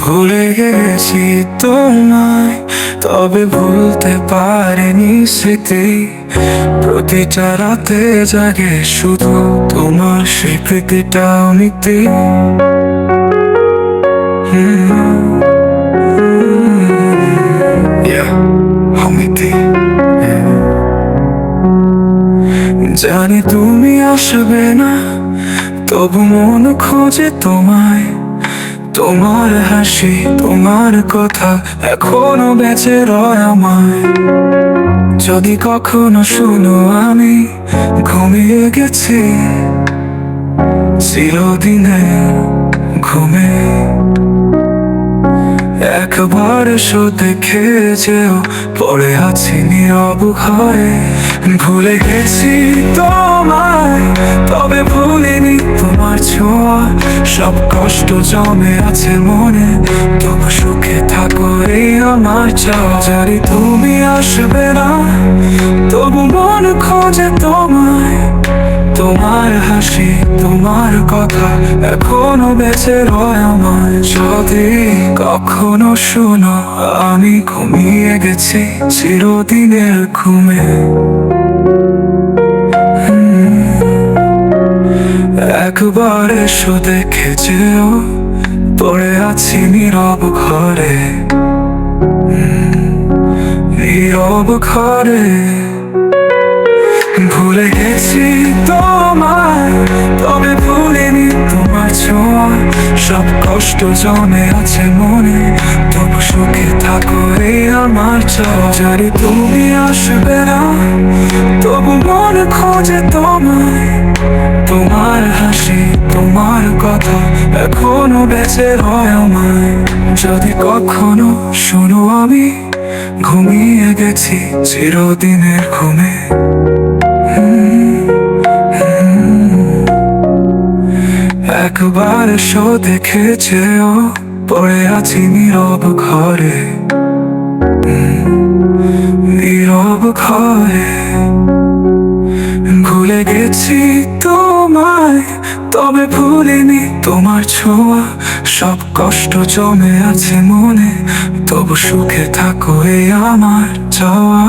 ভুলে গেছি তোমায়, তবে ভুলতে পারিনি স্মৃতি। প্রতিটা রাতে জাগে শুধু তোমার সেই প্রীতিটা অমিতি। অমিতি। জানি তুমি আসবে না, তবু মন খোঁজে তোমায়। তোমার হাসি, তোমার কথা এখনো বেঁচে রয় আমায়। যদি কখনো শুনো আমি ঘুমিয়ে গেছি চিরদিনের ঘুমে, একবার এসো দেখে যেও পড়ে আছি নীরব ঘরে। ভুলে গেছি তোমায়, তবে ভুলিনি তোমার ছোঁয়া। সব কষ্ট জমে আছে মনে, তবু সুখে থাকো এই আমার চাওয়া। জানি তুমি আসবে না, তবু মন খোঁজে তোমায়। তোমার হাসি, তোমার কথা এখনো বেঁচে রয় আমার। যদি কখনো শুনো আমি ঘুমিয়ে গেছি চিরদিনের ঘুমে, একবার এসো দেখে যেও পড়ে আছি নীরব ঘরে। নীরব ঘরে ভুলে গেছি তোমায়, তবে ভুলিনি তোমার ছোঁয়া। সব কষ্ট জমে আছে মনে, তবু সুখে থাকো এই আমার চাওয়া। জানি তুমি আসবে না, তবু মন খোঁজে তোমায়। তোমার হাসি, তোমার কথা এখনো বেঁচে রয় আমায়। যদি কখনো শুনো আমি ঘুমিয়ে গেছি চিরদিনের ঘুমে, একবার এসো দেখে যেও পড়ে আছি নীরব ঘরে। নীরব ঘরে ভুলে গেছি তোমায়, তবে ভুলিনি তোমার ছোঁয়া। সব কষ্ট জমে আছে মনে, তবু সুখে থাকো এই আমার চাওয়া।